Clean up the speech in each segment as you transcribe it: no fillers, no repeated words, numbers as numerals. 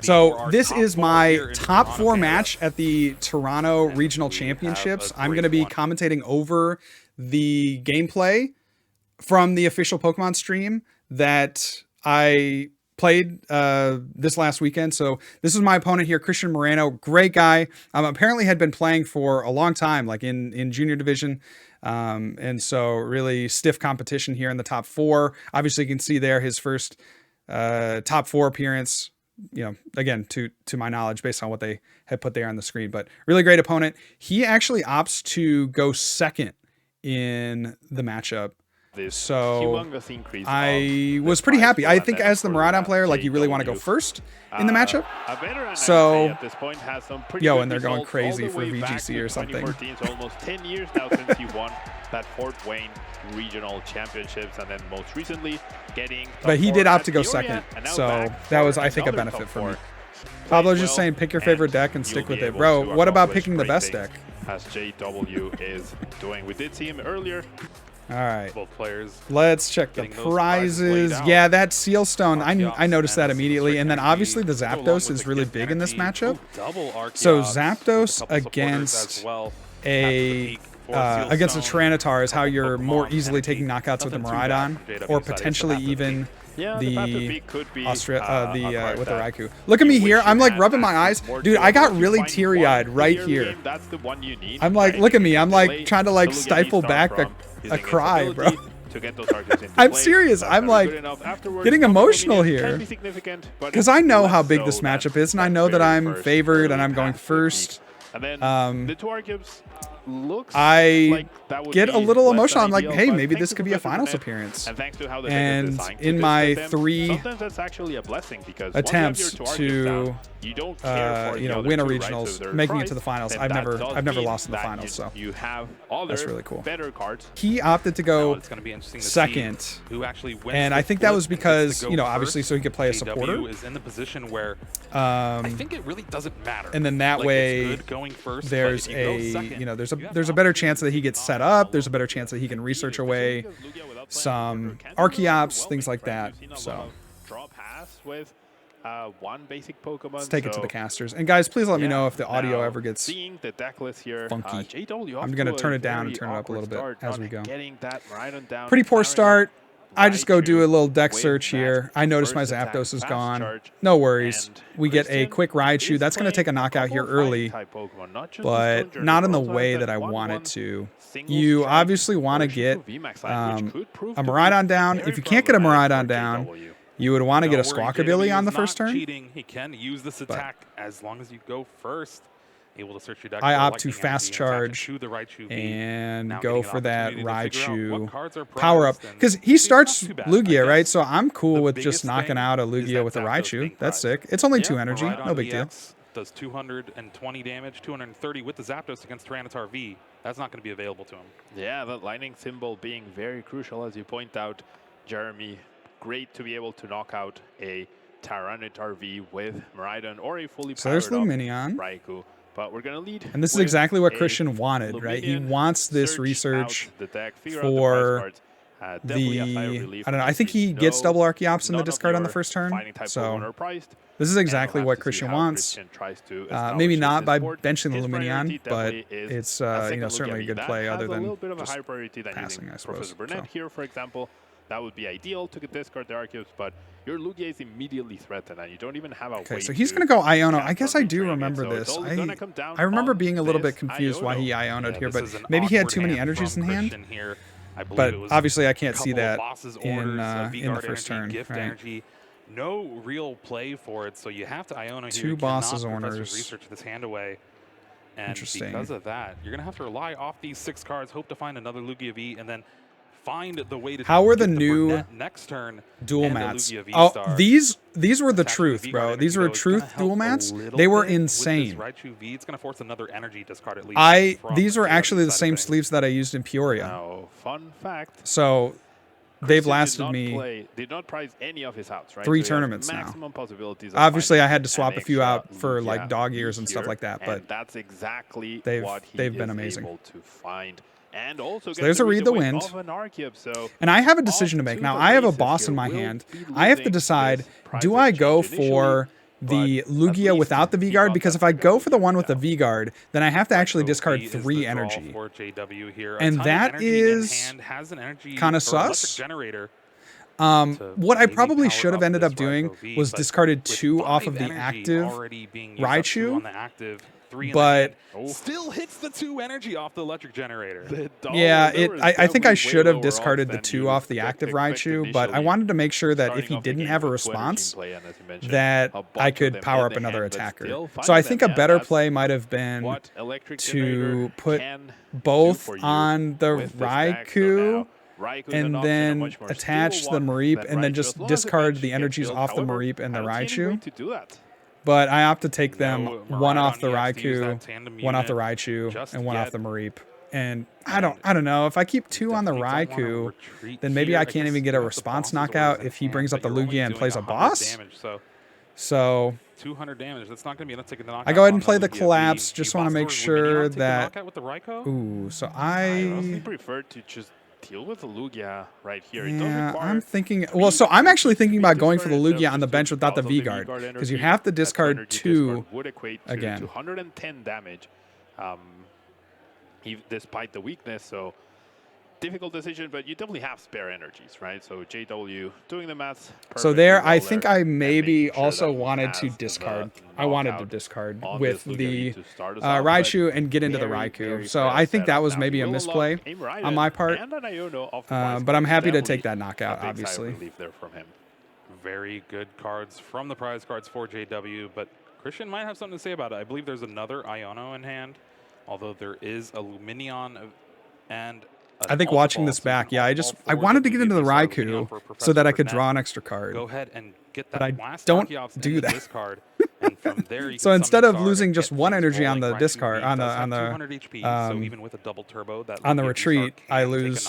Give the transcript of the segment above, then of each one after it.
So this is my top 4 match at the Toronto Regional Championships. I'm going to be commentating over the gameplay from the official Pokemon stream that I played this last weekend. So this is my opponent here, Christian Moreno. Great guy. Apparently had been playing for a long time, like in junior division. And so really stiff competition here in the top 4. Obviously you can see there his first top 4 appearance. You know, again, to my knowledge, based on what they had put there on the screen, but really great opponent. He actually opts to go second in the matchup. So I was pretty happy. I think as the Miraidon player, like you really want to go first in the matchup. So, yo, and they're going crazy for VGC or something. Almost 10 years now since he won that Fort Wayne regional championships, and then most recently getting. But he did opt to go second, so that was, I think, a benefit for me. Pablo's just saying pick your favorite deck and stick with it, bro. What about picking the best deck? As JW is doing, we did see him earlier. All right, both players. Let's check the prizes. Yeah, that Seal Stone, I noticed that immediately. And then obviously the Zapdos is really big in this matchup. So Zapdos against against a Tyranitar is how you're more easily taking knockouts with the Miraidon, or potentially even the with the Raikou. Look at me here. I'm like rubbing my eyes. Dude, I got really teary-eyed right here. I'm like, look at me. I'm like trying to like stifle back a cry, bro. I'm serious. I'm like getting emotional here because I know how big this matchup is, and I know that I'm favored and I'm going first. I get a little emotional. I'm like, hey, maybe this could be a finals appearance. And in my 3 attempts to win a regionals, making it to the finals, I've never lost in the finals. So that's really cool. He opted to go second, and I think that was because obviously so he could play a supporter. I think it really doesn't matter. And then that way, there's there's a better chance that he gets set up. There's a better chance that he can research away some Archeops, things like that. So let's take it to the casters. And guys, please let me know if the audio ever gets funky. I'm going to turn it down and turn it up a little bit as we go. Pretty poor start. I just go do a little deck search here. I notice my Zapdos is gone. No worries. We get a quick Raichu. That's going to take a knockout here early, but not in the way that I want it to. You obviously want to get a Miraidon down. If you can't get a Miraidon down, you would want to get a Squawkabilly on the first turn. He can use this attack as long as you go first. I opt to fast charge and go for that Raichu power up because he starts Lugia, right? So I'm cool with just knocking out a Lugia with a Raichu. That's sick. It's only 2 energy, no big deal. Does 220 damage, 230 with the Zapdos against Tyranitar V. That's not going to be available to him. Yeah, that lightning symbol being very crucial, as you point out, Jeremy. Great to be able to knock out a Tyranitar V with Miraidon or a fully powered up Raikou. But we're gonna lead, and this is exactly what Christian wanted, right? He wants this research for I don't know. I think he gets double Archeops in the discard on the first turn. So this is exactly what Christian wants. Maybe not by benching the Lumineon, but it's certainly a good play other than just passing, I suppose. Here, for example, that would be ideal to discard the Arceus, but your Lugia is immediately threatened, and you don't even have a way. So he's going to go Iono. I guess I do remember this. I remember being a little bit confused why he Iono'd here, but maybe he had too many energies in hand. But obviously, I can't see that in the first turn. Right? No real play for it, so you have to Iono here. 2 bosses orders. Research this hand away. And interesting. Because of that, you're going to have to rely off these 6 cards, hope to find another Lugia V, and then find the way to. How are the new next turn dual mats? Oh, these were the truth, bro. These were truth dual mats. They were insane. Raichu V, it's going to force another energy discard at least. These were actually the same sleeves that I used in Peoria. Now, fun fact. So they've lasted me did not prize any of his outs, right? 3 tournaments now. Obviously, I had to swap a few out for like dog ears and stuff like that, but that's exactly they've been amazing. Able to find. And also so there's a Read the Wind. And I have a decision to make. Now, I have a boss in my hand. I have to decide, do I go for the Lugia without the V-Guard, because if I go for the one with the V-Guard, then I have to actually discard 3 energy. And that is kind of sus. What I probably should have ended up doing was discarded 2 off of the active Raichu. But still hits the 2 energy off the electric generator. Yeah, I think I should have discarded the 2 off the active Raichu, but I wanted to make sure that if he didn't have a response, that I could power up another attacker. So I think a better play might have been to put both on the Raikou and then attach the Mareep and then just discard the energies off the Mareep and the Raichu. But I opt to take them one off the Raikou, one off the Raichu, and one off the Mareep. And I don't know. If I keep 2 on the Raikou, then maybe I can't even get a response knockout if he brings up the Lugia and plays a boss. So 200 damage. That's not going to be enough to get the knockout. I go ahead and play the collapse. Just want to make sure that. Ooh, so I honestly prefer to just deal with the Lugia right here. Yeah, I'm thinking. Well, so I'm actually thinking about going for the Lugia on the bench without the V-Guard, because you have to discard 2 again. 210 damage, despite the weakness. So difficult decision, but you definitely have spare energies, right? So JW doing the maths. So there, I think I maybe also wanted to discard. I wanted to discard with the Raichu and get into the Raikou. So I think that was maybe a misplay on my part. But I'm happy to take that knockout, obviously. Very good cards from the prize cards for JW, but Christian might have something to say about it. I believe there's another Iono in hand, although there is a Luminion and I think watching this back, yeah, I wanted to get into the Raikou so that I could draw an extra card. Go ahead and get that. But I don't do that. So instead of losing just 1 energy on the discard, on the retreat, I lose,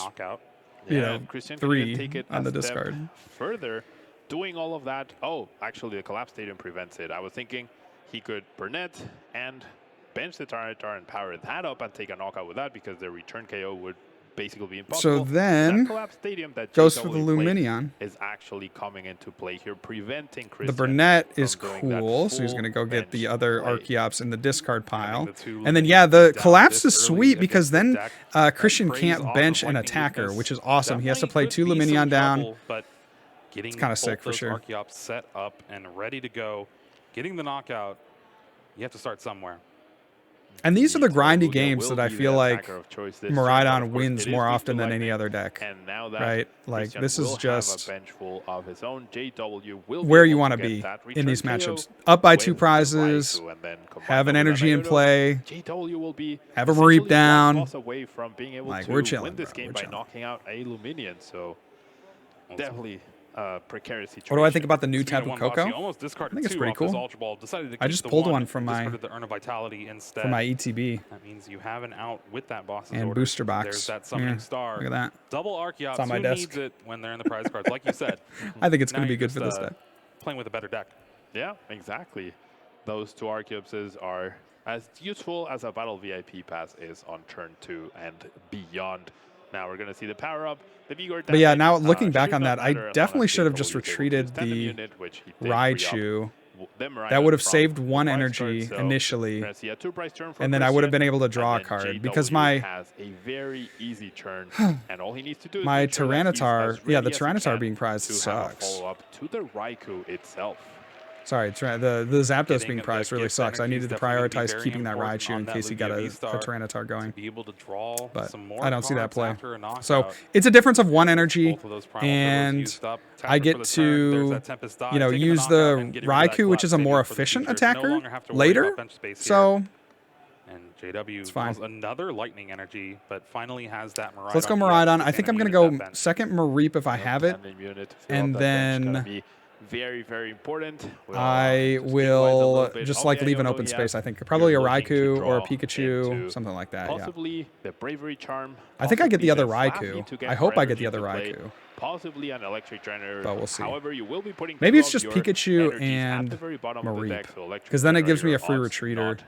you know, 3 on the discard. Further, doing all of that. Oh, actually, the Collapse Stadium prevents it. I was thinking he could Burnett and bench the Tyranitar and power that up and take a knockout with that, because the return KO would basically be impossible. So then that goes for the Luminion. Is actually coming into play here, preventing Christian. The Burnett is cool, so he's going to go get the other Archeops in the discard pile. And then, yeah, the Collapse is sweet, because then Christian can't bench an attacker, which is awesome. He has to play 2 Luminion down. It's kind of sick for sure. Archeops set up and ready to go, getting the knockout. You have to start somewhere. And these are the grindy games that I feel like Miraidon wins more often than any other deck, right? Like, this is just where you want to be in these matchups. Up by 2 prizes, have an energy in play, have a Mareep down. Like, we're chilling, bro. We're chilling. Definitely precarious situation. What do I think about the new type of Coco? I think it's pretty cool. I just pulled one from my ETB. That means you have an out with that boss's and order. booster box. There's that summoning star. Look at that. Double Archeops. It's on my Who desk. needs it when they're in the prize cards? Like you said. I think it's going to be good for this deck. Playing with a better deck. Yeah, exactly. Those 2 Archeopses are as useful as a Battle VIP pass is on turn 2 and beyond. Now we're going to see the power up. But yeah, now looking back on that, I definitely should have just retreated the Raichu. That would have saved 1 energy initially, and then I would have been able to draw a card, because my Tyranitar, yeah, the Tyranitar being prized sucks. Sorry, the Zapdos being prized really sucks. I needed to prioritize keeping that Raichu in case he got a Tyranitar going. But I don't see that play. So it's a difference of 1 energy, and I get to, you know, use the Raikou, which is a more efficient attacker, later. So and JW it's fine. Another lightning energy, but finally has that Miraidon. So let's go Miraidon. I think I'm going to go second Mareep if I have it, and then very, very important. I will just like leave an open space. I think probably a Raikou or a Pikachu, something like that. Possibly the Bravery Charm. I think I get the other Raikou. I hope I get the other Raikou. Possibly an electric generator. But we'll see. However, you will be putting maybe it's just Pikachu and Mareep, because then it gives me a free retreater,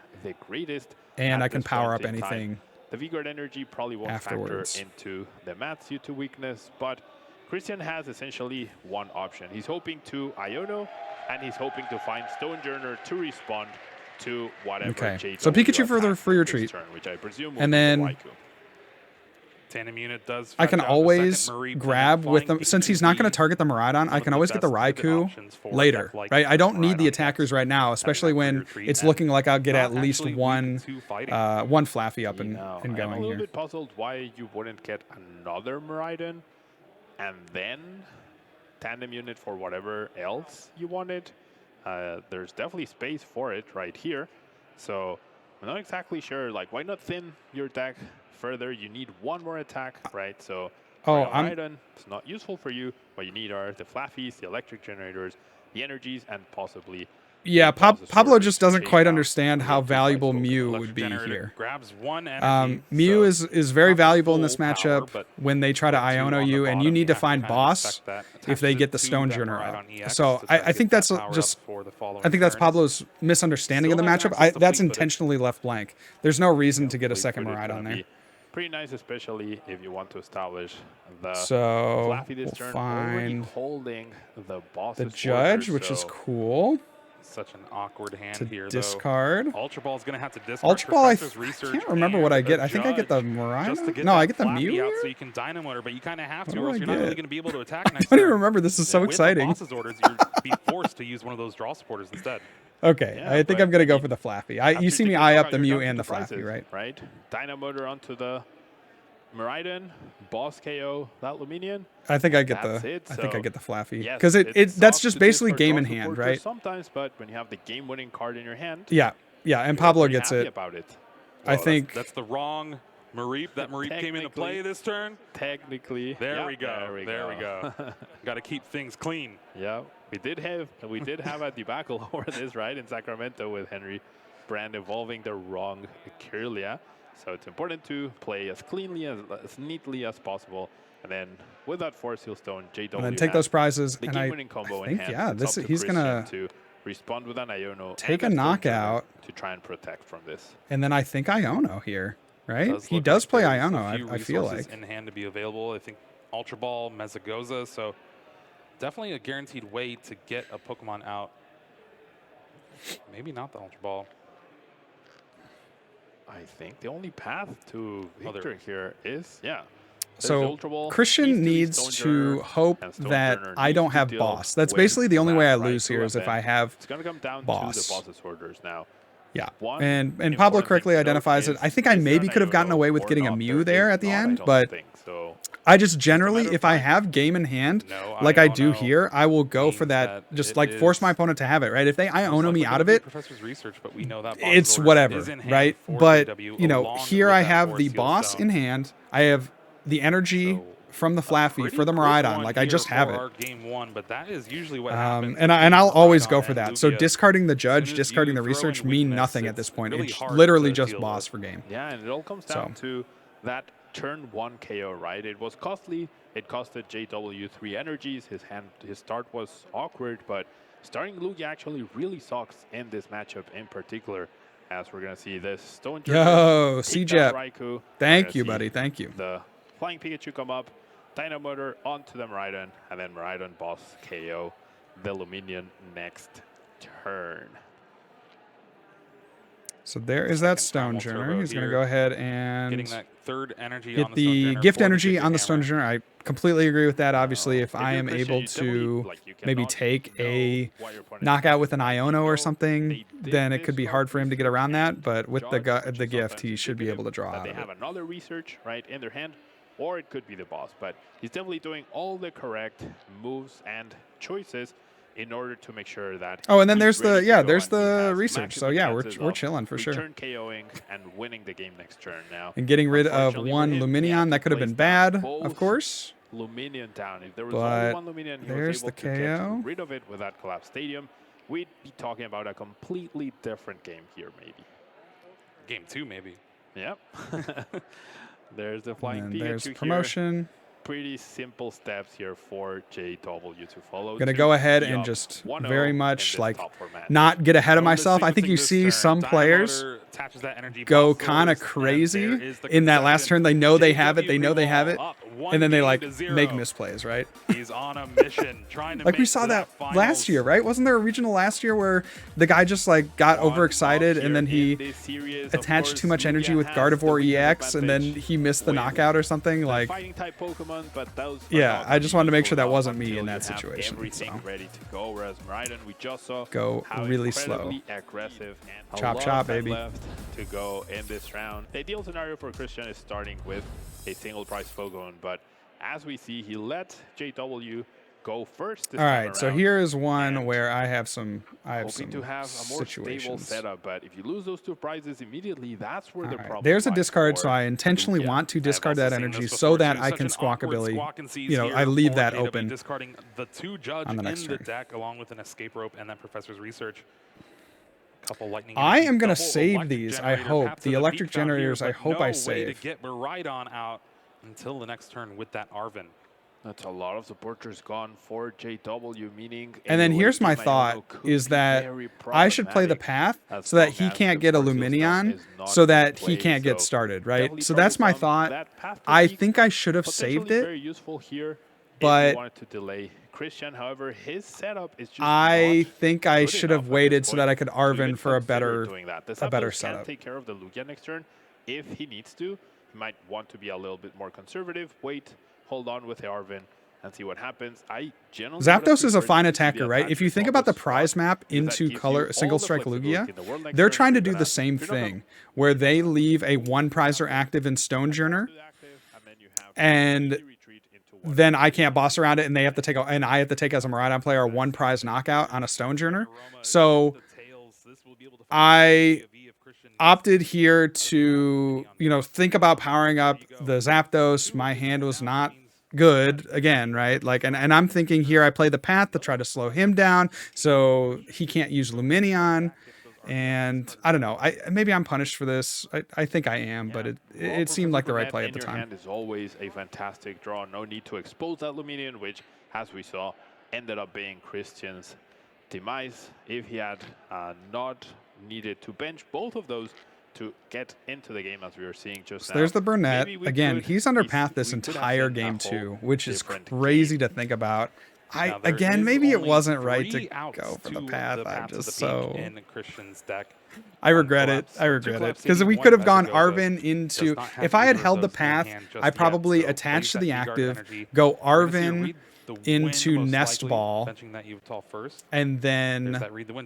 and I can power up anything. The V-Guard energy probably won't afterwards factor into the Matsu to weakness, but Christian has essentially one option. He's hoping to Iono, and he's hoping to find Stonejourner to respond to whatever. Okay. So Pikachu for the free retreat, turn, which I presume will and be then the Raikou. Tandem unit does. I can always grab with them since he's not going to target the Miraidon. I can always get the Raikou later, right? I don't need the attackers right now, especially when it's looking like I'll get at least one Flaffy up and going I'm a little here. bit puzzled why you wouldn't get another Miraidon and then tandem unit for whatever else you wanted. There's definitely space for it right here. So I'm not exactly sure. Like, why not thin your deck further? You need one more attack, right? So Miraidon, it's not useful for you. What you need are the Flaffies, the electric generators, the energies, and possibly... Yeah, Pablo just doesn't quite understand how valuable Mew would be here. Mew is very valuable in this matchup when they try to Iono you, and you need to find boss if they get the Stonejourner out. So I think that's that's Pablo's misunderstanding of the matchup. That's intentionally left blank. There's no reason to get a second Miraidon there. Pretty nice, especially if you want to establish the Flaffy this turn, find holding the the judge, which is cool. Such an awkward hand to here, discard. though. Ultra Ball is going to have to discard. Ultra Ball, I can't remember what I get. I think I get the Miraidon. No, I get the Mew out so you can Dynamo her, but you kind of have to, or else you're not really going to be able to attack next I don't turn. even remember. This is so exciting. With the boss's orders, you'd be forced to use one of those draw supporters instead. Okay, Yeah, I think I'm going to go for the Flaffy. You see me eye up the Mew and the Flaffy, right? Right. Dynamotor onto the Miraidon, boss KO that Luminion. I think I get That's the it. I think I So, get the Flaffy yes, because it that's sucks just to basically discard game in draw hand, supporters right? Sometimes, but when you have the game-winning card in your hand, Yeah, and you're Pablo pretty gets happy it. about it. I think That's the wrong Mareep. That Mareep came into play this turn. Technically, There we go. Got to keep things clean. Yeah, we did have a debacle over this, right, in Sacramento with Henry Brand evolving the wrong Kirlia. So it's important to play as cleanly, as neatly as possible. And then with that Force Heal Stone, JW and then take those prizes. the And game-winning combo in hand. yeah, It's up to he's Christian gonna to respond with an Iono take and a Stonejourner knockout. to try and protect from this. And then I think Iono here, right? He look does like play there's Iono. a few I feel resources like. in hand to be available. I think Ultra Ball, Mezagoza, so definitely a guaranteed way to get a Pokemon out. Maybe not the Ultra Ball. I think the only path to victory here is, So Christian needs to hope that I don't have boss. That's basically the only way I lose here is if I have it's going to come down boss. to the boss's orders now. Yeah, and Pablo correctly identifies it. I think I maybe could have gotten away with getting a Mew there at the end, but I just generally, if I have game in hand, like I do here, I will go for that, just like force my opponent to have it, right? If they Iono me out of it, it's whatever, right? But, you know, here I have the boss in hand. I have the energy from the Flaffy for the Miraidon, like I just have it. And I'll always go for that. So discarding the judge, discarding the research mean nothing at this point. It's literally just boss for game. Yeah, and it all comes down to that turn 1 KO, right? It was costly. It costed JW 3 energies. His start was awkward, but starting Lugia actually really sucks in this matchup in particular, as we're gonna see this Stonejourner. Yo, CJEP. Raikou. Thank you, buddy. Thank you. The Flying Pikachu come up, Dynamotor onto the Miraidon, and then Miraidon boss KO the Luminion next turn. So there is that Stonejourner. He's going to go ahead and getting that third energy get on the the gift energy on the Stonejourner. I completely agree with that. Obviously, if I am able to maybe take a knockout with an Iono or something, then it could be hard for him to get around that. But with the gift, he should be able to draw out They of have it. another research right in their hand, or it could be the boss. But he's definitely doing all the correct moves and choices in order to make sure that. Oh, and then there's the research. So yeah, we're chilling for sure. Return KOing and winning the game next turn now. And getting rid of one Luminion, that could have been bad, of course. Luminion down. If there was only one Luminion, he was able to get rid of it with that collapse stadium. We'd be talking about a completely different game here, maybe. Game 2, maybe. Yep. There's the Flying Pikachu there's promotion. Here. Pretty simple steps here for JW to follow. Gonna go ahead and just very much like not get ahead of myself. I think you see some players go kind of crazy in that last turn. They know they have it. They know they have it. and then they like make misplays, right? He's on a mission trying to like we saw that last year, right? Wasn't there a regional last year where the guy just like got overexcited and then he attached too much energy with Gardevoir EX and then he missed the knockout or something? Like, yeah, I just wanted to make sure that wasn't me in that situation. So. Ready to go, whereas Miraidon, we just saw go really slow. Aggressive and chop chop, baby. Left to go in this round. The ideal scenario for Christian is starting with a single prize Pokemon, but as we see, he let JW go first. All right, so here is one where I have some. Hoping to have a more stable setup, but if you lose those 2 prizes immediately, that's where the problem. There's a discard, so I intentionally want to discard that energy so that I can Squawkabilly. You know, I leave that open. Discarding the 2 judge on the next in the turn. deck along with an escape rope and that Professor's Research. Couple lightning. I am gonna save these. I hope the electric generators. I hope I save. To get Miraidon out until the next turn with that Arven. That's a lot of supporters gone for JW, meaning. And then here's my thought: is that I should play the path so that he can't get a Luminion, so that he can't get started, right? So that's my thought. I think I should have saved it. Very useful here. But wanted to delay Christian, however, his setup is just I think I should have waited so that I could Arven for a better setup. Take care of the Lugia next turn if he needs to. He might want to be a little bit more conservative. Wait, hold on with the Arven and see what happens. Zapdos is a fine attacker, right? If you think about the prize map into color single strike Lugia, they're trying to do the same thing where they leave a 1 prizer active in Stonejourner, and then I can't boss around it, and they have to take and I have to take as a Miraidon player a 1 prize knockout on a Stonejourner. So I opted here to, you know, think about powering up the Zapdos. My hand was not good again, right? Like, and I'm thinking here I play the path to try to slow him down so he can't use Luminion. And I don't know. Maybe I'm punished for this. I think I am, but it seemed like the right play at the time. Hand is always a fantastic draw. No need to expose that Luminion, which, as we saw, ended up being Christian's demise. If he had not needed to bench both of those to get into the game, as we were seeing just now. There's the Burnett. Again, he's under path this entire game too, which is crazy to think about. Again, maybe it wasn't right to go for the path. I'm just so. In Christian's deck. I regret it. I regret it because we could have gone Arven into. If I had held the path, I probably attached to the active, go Arven into Nest Ball, and then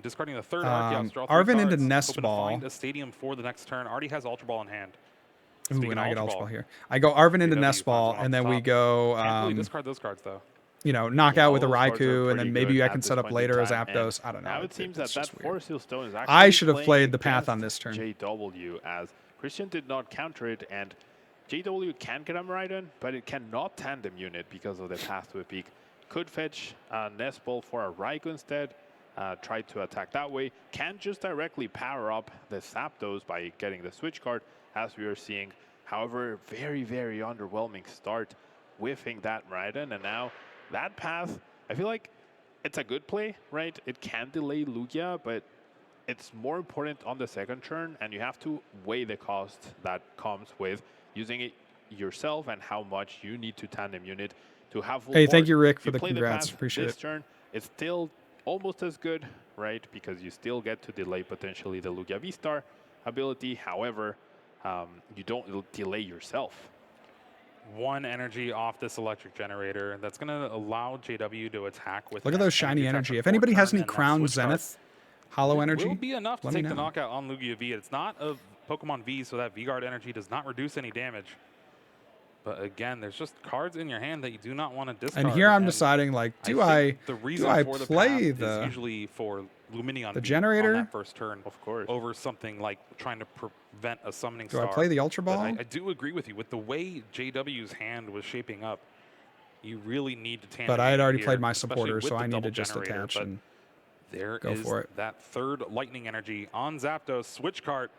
discarding the third Arven into Nest Ball. A stadium for the next turn. Already has Ultra Ball in hand. Ooh, and I get Ultra Ball here. I go Arven into Nest Ball, and then we go. Discard those cards though. You know, knock out with a Raikou, and then maybe I can set up later as Zapdos. I don't know. Now it seems that Forest Seal Stone is actually I should have played the path on this turn. JW, as Christian did not counter it, and JW can get a Miraidon, but it cannot tandem unit because of the path to a peak. Could fetch Nest Ball for a Raikou instead. Try to attack that way. Can't just directly power up the Zapdos by getting the switch card, as we are seeing. However, very, very underwhelming start, whiffing that Miraidon, and now that path, I feel like it's a good play, right? It can delay Lugia, but it's more important on the second turn, and you have to weigh the cost that comes with using it yourself and how much you need to tandem unit to have full Hey, thank you, Rick, for the congrats. Appreciate this turn, it's still almost as good, right? Because you still get to delay potentially the Lugia V-Star ability. However, you don't delay yourself. 1 energy off this electric generator. That's going to allow JW to attack with. Look at those shiny energy. If anybody has any Crown Zenith Hollow Energy, it will be enough to take the knockout on Lugia V. It's not a Pokemon V, so that V-Guard energy does not reduce any damage. But again, there's just cards in your hand that you do not want to discard. And here I'm deciding, like, do I play the usually for Luminion the generator on that first turn, of course, over something like trying to prevent a summoning do star. I play the Ultra Ball? I do agree with you with the way JW's hand was shaping up. You really need to tandem. But I had already here, played my supporter, so I need to just generator, attach and there go is for it. That third lightning energy on Zapdos. Switch card.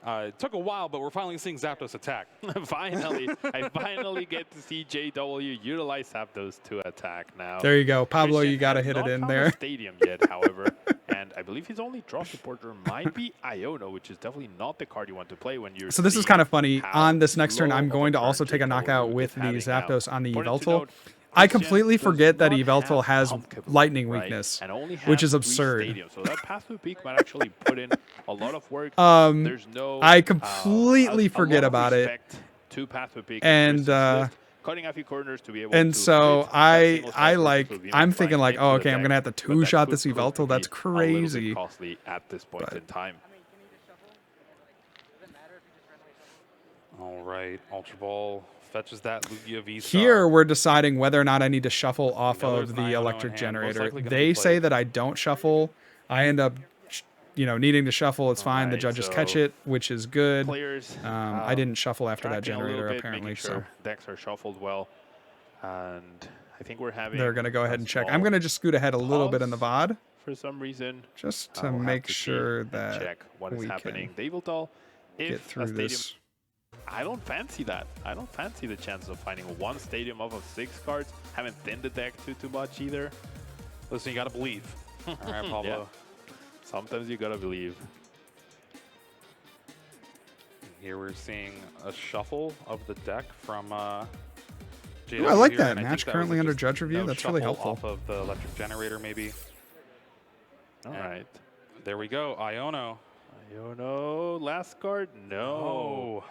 It took a while, but we're finally seeing Zapdos attack. Finally, I finally get to see JW utilize Zapdos to attack now. There you go, Pablo. Christian You got to hit it in there. Stadium yet, however, and I believe his only draw supporter might be Iono, which is definitely not the card you want to play when you're. So this is kind of funny. On this next turn, I'm going to also take a knockout with the Zapdos on the Yveltal. I completely forget that Yveltal has lightning weakness, which is absurd. So that path through peak might actually put in a lot of work. There's no, I completely forget about it. To path through peak and cutting a few corners to be able and to so I'm thinking like, oh, okay, I'm gonna have to two-shot this Yveltal. That's crazy. Costly at this point in time. All right, Ultra Ball fetches that Lugia V-Star. Here we're deciding whether or not I need to shuffle off of the electric generator. They say that I don't shuffle. I end up, needing to shuffle. It's fine. The judges catch it, which is good. I didn't shuffle after that generator apparently. So decks are shuffled well, and I think we're having. They're gonna go ahead and check. I'm gonna just scoot ahead a little bit in the VOD for some reason, just to make sure that check what is happening. The Yveltal, get through this. I don't fancy that. I don't fancy the chance of finding one stadium off of 6 cards. Haven't thinned the deck too much either. Listen, you gotta believe. All right, Pablo. Yeah. Sometimes you gotta believe. Here we're seeing a shuffle of the deck from JW. Ooh, I like that match currently under judge review. That's really helpful. Off of the electric generator, maybe. All right. There we go. Iono. Iono, last card? No.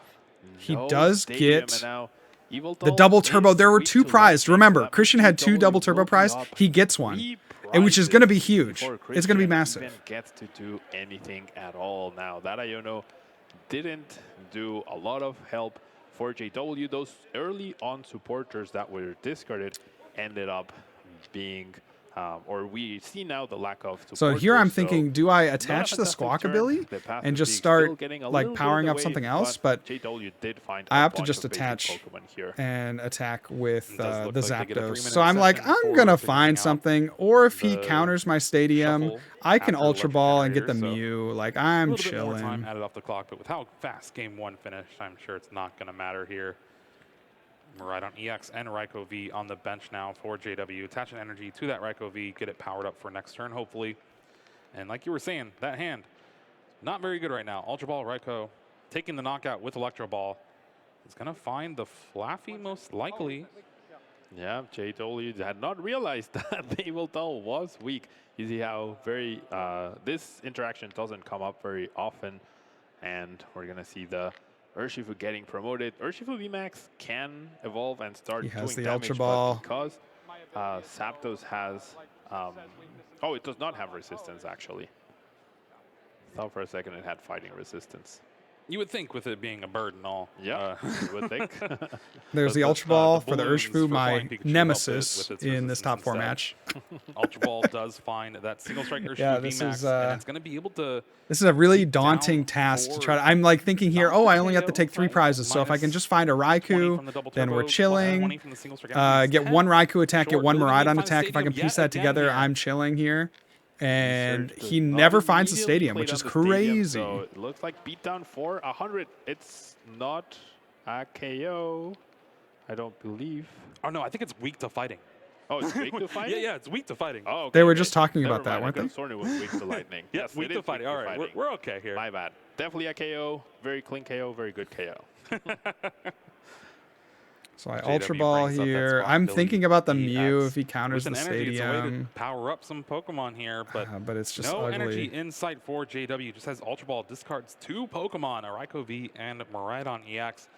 He does get the double turbo. There were 2 prized. Remember, Christian had 2 double turbo prized. He gets 1, and which is going to be huge. It's going to be massive. Even gets to do anything at all now. That Iono didn't do a lot of help for JW. Those early on supporters that were discarded ended up being, or we see now the lack of supporters. So here I'm thinking, do I attach the Squawkabilly and just start like powering up something else? But JW did find I have to just attach and attack with the Zapdos. So I'm like, I'm going to find something. Or if he counters my stadium, I can Ultra Ball and get the Mew. Like, I'm chilling. A little bit more time added off the clock, but with how fast Game 1 finished, I'm sure it's not going to matter here. Miraidon EX and Raikou V on the bench now for JW. Attach an energy to that Raikou V, get it powered up for next turn, hopefully. And like you were saying, that hand, not very good right now. Ultra Ball, Raikou, taking the knockout with Electro Ball. It's going to find the Flaffy most likely. Yeah, JW had not realized that the Yveltal was weak. You see how very, this interaction doesn't come up very often. And we're going to see the Urshifu getting promoted. Urshifu VMAX can evolve and start doing damage. He has the Ultra Ball. Because Zapdos has... oh, it does not have resistance, actually. Thought for a second it had fighting resistance. You would think with it being a bird and all. Yeah, you would think. There's the Ultra Ball for the Urshifu, my nemesis in this top 4 match. Ultra Ball does find that single strike Urshifu VMAX, and it's going to be able to... This is a really daunting task to try to... I'm like thinking here, oh, I only have to take 3 prizes, so if I can just find a Raikou, then we're chilling. Get 1 Raikou attack, get 1 Miraidon attack. If I can piece that together, I'm chilling here. And he never finds the stadium, which is crazy. So it looks like beatdown for 100. It's not a KO, I don't believe. Oh, no, I think it's weak to fighting. Oh, it's weak to fighting? Yeah, it's weak to fighting. Oh, okay, they were just talking about that, weren't they? Sorny was weak to lightning. Yes, weak to fighting. All right, we're okay here. My bad. Definitely a KO. Very clean KO. Very good KO. So I Ultra Ball here. I'm thinking about the Mew if he counters the stadium. Power up some Pokemon here, but it's just no ugly. energy in sight for JW. Just has Ultra Ball, discards 2 Pokemon, a Raikou V and Miraidon EX.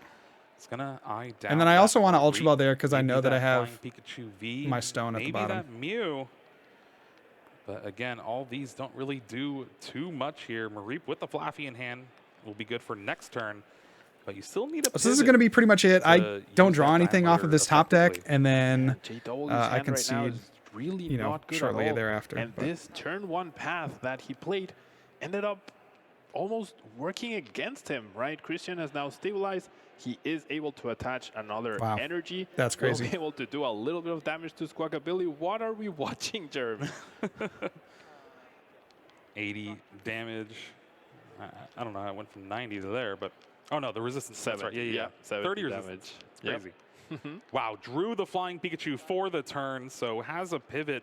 It's gonna eye down. And then I also want to Ultra Ball there because I know that I have Pikachu V, my stone at the bottom. Maybe that Mew. But again, all these don't really do too much here. Mareep with the Flaffy in hand will be good for next turn. But you still need a so this is going to be pretty much it. I don't draw anything off of this top deck, and then I concede, really shortly thereafter. And this turn 1 path that he played ended up almost working against him, right? Christian has now stabilized. He is able to attach another energy. That's crazy. We'll be able to do a little bit of damage to Squawkabilly. What are we watching, Jeremy? 80 damage. I don't know how it went from 90 to there, but oh no, the resistance. That's right. Yeah. 30 resistance. Crazy. Wow, drew the flying Pikachu for the turn, so has a pivot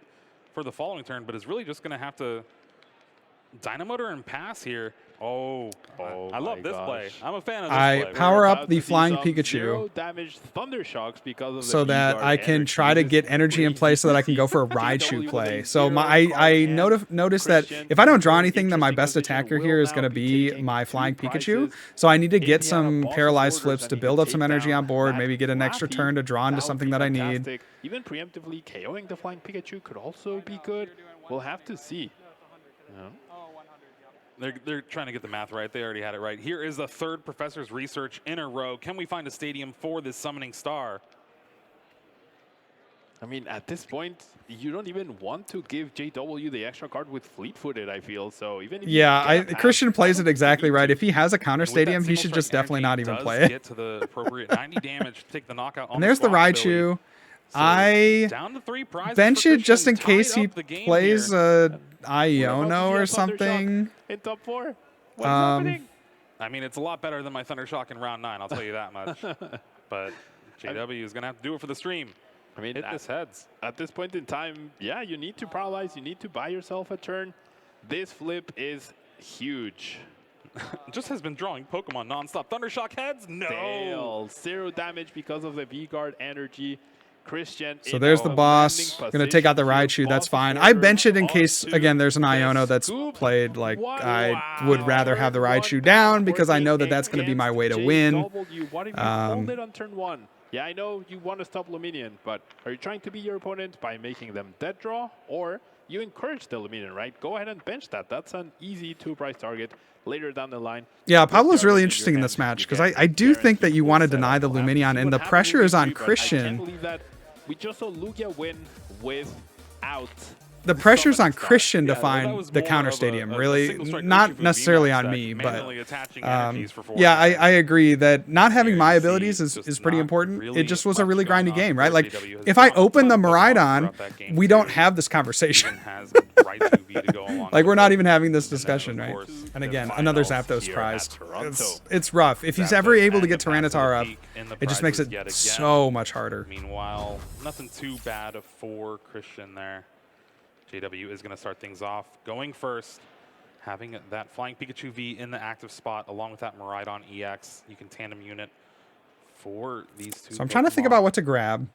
for the following turn, but is really just going to have to Dynamotor and pass here. Oh, I love this play. I'm a fan of this play. I power up the flying Pikachu zero damage Thunder Shocks because of so that I can try to get energy in play so that I can go for a Raichu play. So I noticed that if I don't draw anything, then my best attacker here is going to be my flying Pikachu. So I need to get some paralyzed flips to build up some energy on board, maybe get an extra turn to draw into something that I need. Even preemptively KOing the flying Pikachu could also be good. We'll have to see. They're trying to get the math right. They already had it right. Here is the third Professor's Research in a row. Can we find a stadium for this summoning star? I mean, at this point, you don't even want to give JW the extra card with fleet-footed, I feel. So even if Christian plays it exactly right. If he has a counter stadium, he should just definitely not even play it. Get to the appropriate 90 damage to take the knockout on and there's the Raichu. So I bench it just in case he plays a Iono or something. In top 4? What's happening? I mean, it's a lot better than my Thunder Shock in round 9, I'll tell you that much. But JW is going to have to do it for the stream. I mean, hit this heads. At this point in time, yeah, you need to paralyze. You need to buy yourself a turn. This flip is huge. Just has been drawing Pokemon nonstop. Thunder Shock heads? No. Fail. 0 damage because of the V-Guard energy. Christian. So there's the boss. Gonna take out the Raichu. That's fine. I bench it in case, again, there's an Iono that's played. Like, I would rather have the Raichu down because I know that that's going to be my way to win. Hold it on turn 1. Yeah, I know you want to stop Luminion, but are you trying to beat your opponent by making them dead draw? Or you encourage the Luminion, right? Go ahead and bench that. That's an easy 2-price target later down the line. Yeah, Pablo's really interesting in this match because I do think that you want to deny the Luminion, and the pressure is on Christian. I can't believe that we just saw Lugia win without. The pressure's on Christian to find the counter stadium, really, not necessarily on me, but yeah, I agree that not having my abilities is pretty important. It just was a really grindy game, right? Like, if I open the Miraidon, we don't have this conversation. Like, we're not even having this discussion, right? And again, another Zapdos prize. It's rough. If he's ever able to get Tyranitar up, it just makes it so much harder. Meanwhile, nothing too bad for Christian there. JW is going to start things off. Going first, having that Flying Pikachu V in the active spot, along with that Miraidon EX. You can tandem unit for these two. So I'm trying to think about what to grab.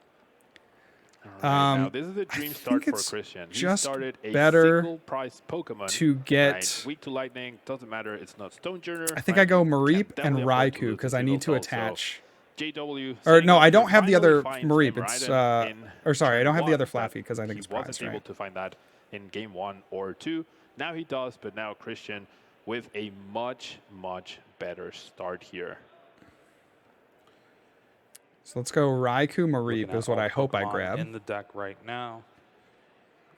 Now, this is a dream start for Christian. He just started a better single-price Pokemon to get weak to lightning. Doesn't matter. It's not Stonejourner. I think I go Mareep and Raikou because I need to attach. JW. Or no, I don't have the other Mareep. It's or sorry, I don't have the other Flaffy because I think it's prized, wasn't able to find that in game 1 or 2. Now he does, but now Christian with a much better start here. So let's go Raikou Mareep is what I hope I grab. In the deck right now.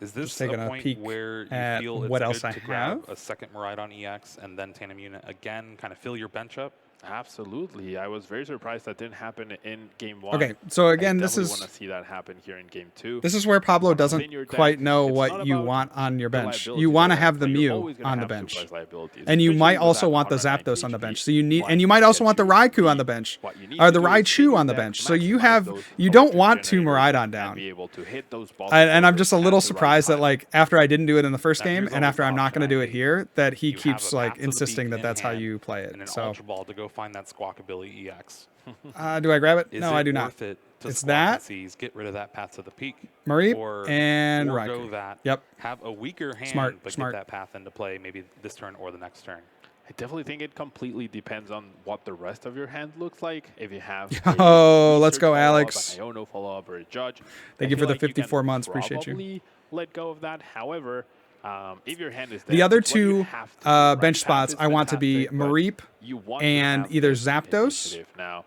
Is this taking a a point peek where you at feel it's what good else I to grab have? a second Miraidon EX and then tandem unit again, kind of fill your bench up? Absolutely. I was very surprised that didn't happen in game 1. Okay, so again, this is. I want to see that happen here in game 2. This is where Pablo doesn't quite know what you want on your bench. You want to have the Mew on the bench, and you might also want the Zapdos on the bench. So you need, and you might also want the Raikou on the bench, or the Raichu on the bench. So you don't want two Miraidon down. And I'm just a little surprised that like after I didn't do it in the first game, and after I'm not going to do it here, that he keeps like insisting that that's how you play it. So. Find that Squawkabilly EX. Do I grab it? No, I do not. It's that. Get rid of that path to the peak. Mareep and Raikou. That. Yep. Have a weaker hand, smart. Get that path into play maybe this turn or the next turn. I definitely think it completely depends on what the rest of your hand looks like. If you have let's go, Alex. An Iono follow-up or a Judge. Thank you for the 54 months. Appreciate you. Let go of that. However, if your hand is the other two bench spots I want to be Mareep and either Zapdos. Now,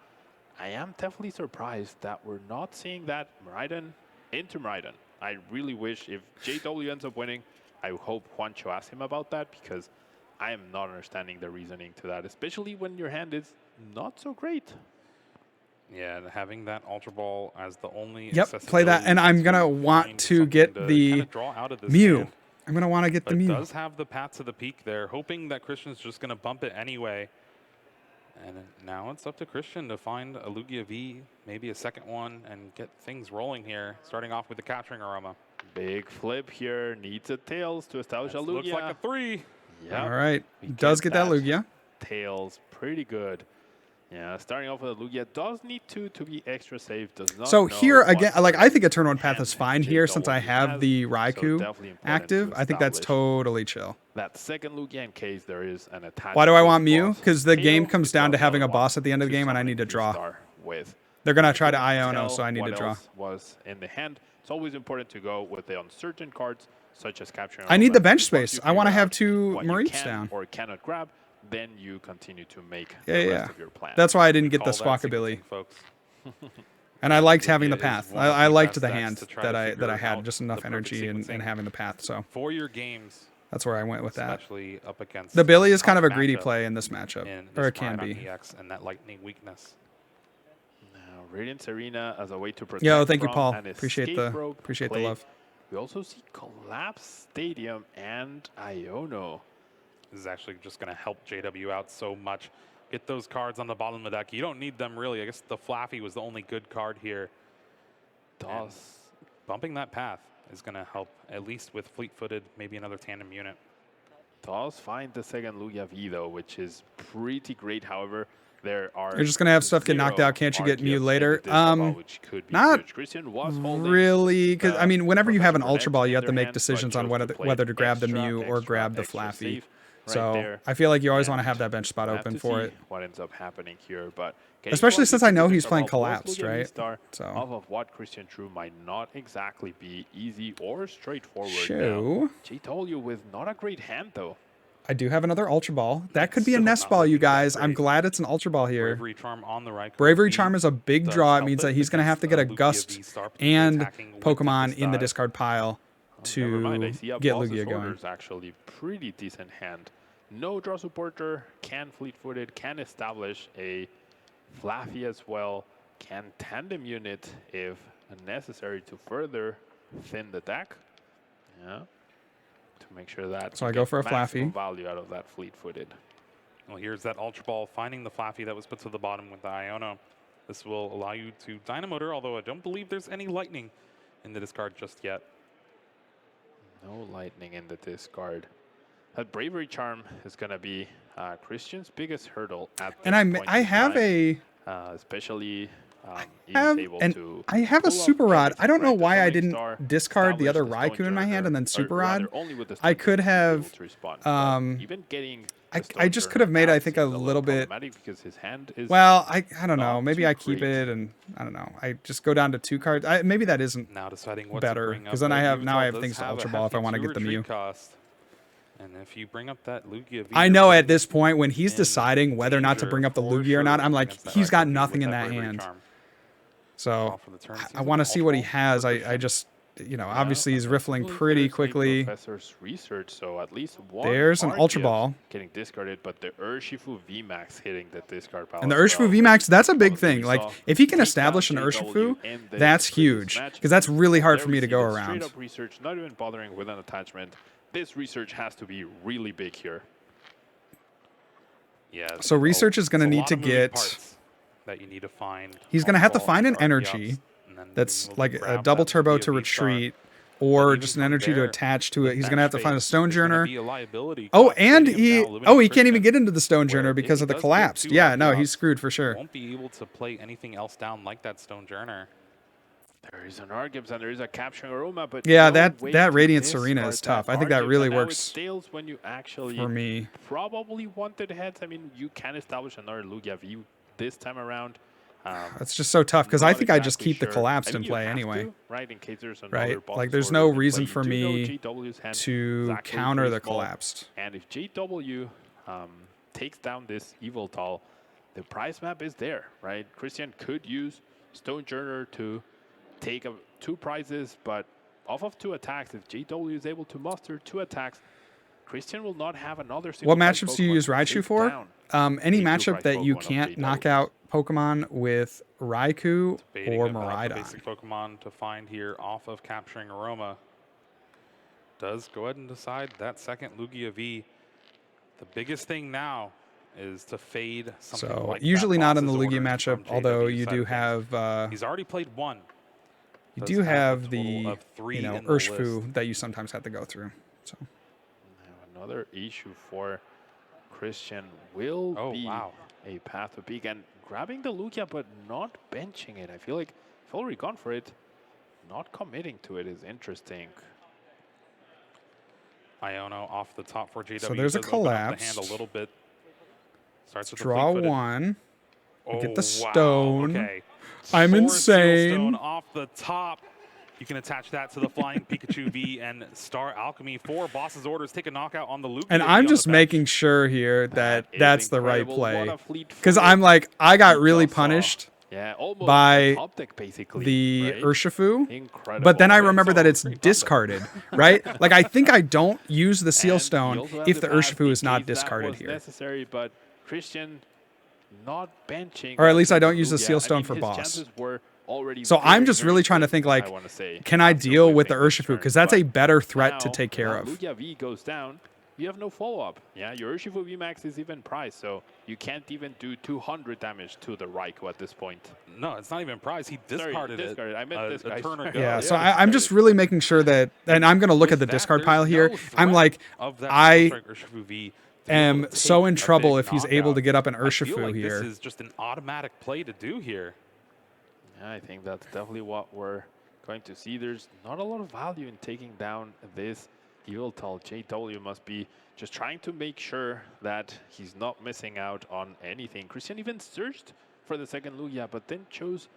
I am definitely surprised that we're not seeing that Miraidon into Miraidon. I really wish if JW ends up winning, I hope Juancho asks him about that because I am not understanding the reasoning to that, especially when your hand is not so great. Yeah, and having that Ultra Ball as the only play that, and I'm gonna want to get the Mew. I'm going to want to get the Mew. It does have the path to the peak there, hoping that Christian's just going to bump it anyway. And now it's up to Christian to find a Lugia V, maybe a second one, and get things rolling here, starting off with the Capturing Aroma. Big flip here. Needs a Tails to establish a Lugia. Looks like a 3. Yep. All right. Does get that Lugia. Tails, pretty good. Yeah, starting off with a Lugia does need to be extra safe. Does not so here again, like I think a turn 1 path is and fine here since I have has, the so Raikou definitely important active. to I think that's establish totally chill. that second Lugia in case there is an attack. Why do I want Mew? Because the game comes down to having a boss at the end of the game, and I need to draw. They're gonna try to Iono, so I need to draw. Was in the hand. It's always important to go with the uncertain cards, such as capturing. I need the bench space. I want to have 2 Miraidons down. Or cannot grab. Then you continue to make yeah, the rest of your plan. That's why I didn't get the Squawkabilly. And I liked having the path. I liked the hand that I had, just enough energy and having the path. So for your games, that's where I went with that. Especially up against the Billy is kind of a greedy play in this matchup, or it can be. And that lightning weakness. Now Radiance Arena as a way to protect. Yo, thank you, Paul. Appreciate the love. We also see Collapse Stadium and Iono. This is actually just going to help JW out so much. Get those cards on the bottom of the deck. You don't need them, really. I guess the Flaffy was the only good card here. Bumping that path is going to help, at least with fleet-footed, maybe another tandem unit. Does find the second Lugia V, though, which is pretty great. However, there are... You're just going to have stuff get knocked out. Can't you get Mew later? Not really. Because, I mean, whenever you have an Ultra Ball, you have to make decisions on whether to grab the Mew or grab the Flaffy. So I feel like you always want to have that bench spot open for it. What ends up happening here, but especially since I know he's playing Collapsed, right? So off of what Christian drew might not exactly be easy or straightforward. JW with not a great hand though. I do have another Ultra Ball. That could be a Nest Ball, you guys. I'm glad it's an Ultra Ball here. Bravery Charm on the right. Bravery Charm is a big draw. It means that he's going to have to get a Gust and Pokemon in the discard pile to get Lugia going. Actually pretty decent hand. No draw supporter, can fleet-footed, can establish a Flaffy as well, can tandem unit if necessary to further thin the deck. Yeah, to make sure that so I go for a Flaffy. Value out of that fleet-footed. Well, here's that Ultra Ball finding the Flaffy that was put to the bottom with the Iono. This will allow you to Dynamotor, although I don't believe there's any lightning in the discard just yet. No lightning in the discard. That Bravery Charm is going to be Christian's biggest hurdle at this point I have time. a especially I have a Super Rod. I don't know why I didn't discard the other Raikou in my hand and then Super Rod. I could have even getting I just could have made it, I think, a little bit. Because his hand is well, I don't know. Maybe I keep it and I don't know. I just go down to 2 cards. Maybe that isn't now deciding what better because then I have things to Ultra Ball if I want to get the Mew. And if you bring up that Lugia V, I know at this point when he's deciding whether or not to bring up the Lugia or not, I'm like, he's got nothing in that hand. So I want to see what he has. I just, you know, obviously he's riffling pretty quickly. Professor's research, so at least there's an Ultra Ball getting discarded, but the Urshifu VMAX hitting the discard pile. And the Urshifu VMAX, that's a big thing. Like if he can establish an Urshifu, that's huge because that's really hard for me to go around. Straight up research, not even bothering with an attachment. This research has to be really big here. Yeah. So research is going to need to get that you need to find. He's going to have to find an energy that's like a double turbo to retreat, or just an energy to attach to it. He's going to have to find a Stonejourner. Oh, and he can't even get into the Stonejourner because of the collapsed. Yeah, no, he's screwed for sure. Won't be able to play anything else down like that Stonejourner. There is an Argives and there is a Capturing Aroma, but yeah, that Radiant Serena is tough. I think that really works when you actually for me. Probably wanted heads. I mean, you can establish another Lugia V this time around. It's just so tough because I think I just keep the collapsed in play anyway. Right, in case there's right, like there's no reason for me to counter the collapsed. And if JW takes down this Evil Doll, the prize map is there, right? Christian could use Stonejourner to take 2 prizes, but off of 2 attacks, if JW is able to muster 2 attacks, Christian will not have another single. What matchups do you use Raichu for? Any matchup that you can't knock out Pokemon with Raikou or Miraidon. Basic Pokemon to find here off of Capturing Aroma. does go ahead and decide that second Lugia V. The biggest thing now is to fade something so like usually not in the Lugia Lugia matchup, although you do have he's already played one. You do have the you know, Urshifu that you sometimes have to go through. So another issue for Christian will be a path to peak and grabbing the Lugia but not benching it. I feel like if already gone for it, not committing to it is interesting. Iono off the top for JW. So there's a collapse. The hand a little bit. Starts with draw the one. Oh, get the stone. Wow. Okay. I'm insane. Stone off the top. You can attach that to the Flying Pikachu V and Star Alchemy for Boss's Orders. Take a knockout on the Lugia. And I'm just making sure here that that's the right play. Because I'm like, I got really punished by the Urshifu. But then I remember that it's discarded, right? Like, I think I don't use the Seal Stone if the Urshifu is not discarded here. Necessary, but Christian not benching. Or at least I don't use the Seal Stone for boss. So I'm just really trying to think, like, can I deal with the Urshifu? Because that's a better threat to take care of. Lugia V goes down. You have no follow-up. Yeah, your Urshifu VMAX is even priced, so you can't even do 200 damage to the Raikou at this point. No, it's not even priced. He discarded it. I meant this guy. Yeah, so I'm just really making sure that, and I'm going to look at the discard pile here. I'm like, I am so in trouble if he's able to get up an Urshifu here. This is just an automatic play to do here. Yeah, I think that's definitely what we're going to see. There's not a lot of value in taking down this Yveltal. JW must be just trying to make sure that he's not missing out on anything. Christian even searched for the second Lugia, but then chose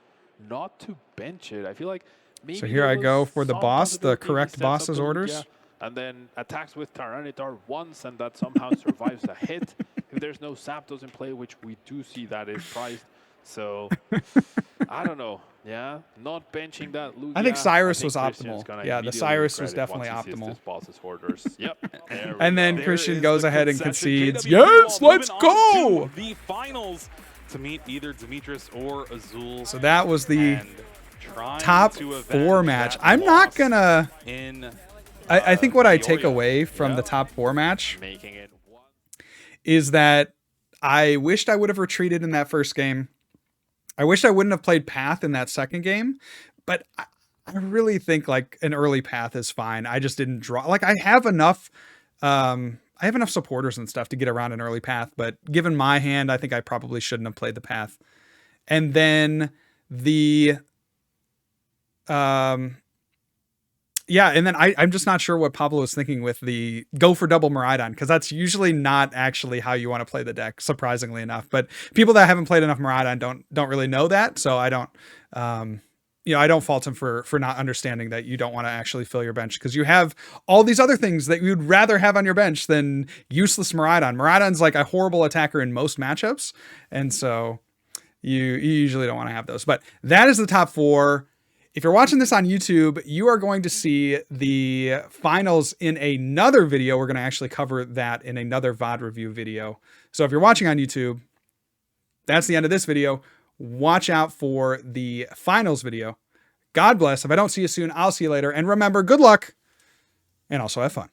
not to bench it. I feel like maybe so here I go for the boss, the correct boss's orders. And then attacks with Tyranitar once, and that somehow survives a hit. If there's no Zapdos in play, which we do see that is priced. So, I don't know. Yeah, not benching that Lugia. I think Cyrus was optimal. Yeah, the Cyrus was definitely optimal. Yep. And then Christian goes ahead and concedes. Yes, let's go! The finals to meet either Demetrius or Azul. So that was the top 4 match. I'm not going to... I think what I take away from the top 4 match is that I wished I would have retreated in that first game. I wish I wouldn't have played Path in that second game, but I really think like an early Path is fine. I just didn't draw. Like I have enough supporters and stuff to get around an early Path, but given my hand, I think I probably shouldn't have played the Path. And then yeah, and then I'm just not sure what Pablo was thinking with the go for double Miraidon, because that's usually not actually how you want to play the deck, surprisingly enough. But people that haven't played enough Miraidon don't really know that, so I don't, I don't fault him for not understanding that you don't want to actually fill your bench, because you have all these other things that you'd rather have on your bench than useless Miraidon. Miraidon's like a horrible attacker in most matchups, and so you usually don't want to have those. But that is the top 4. If you're watching this on YouTube, you are going to see the finals in another video. We're going to actually cover that in another VOD review video. So if you're watching on YouTube, that's the end of this video. Watch out for the finals video. God bless. If I don't see you soon, I'll see you later. And remember, good luck and also have fun.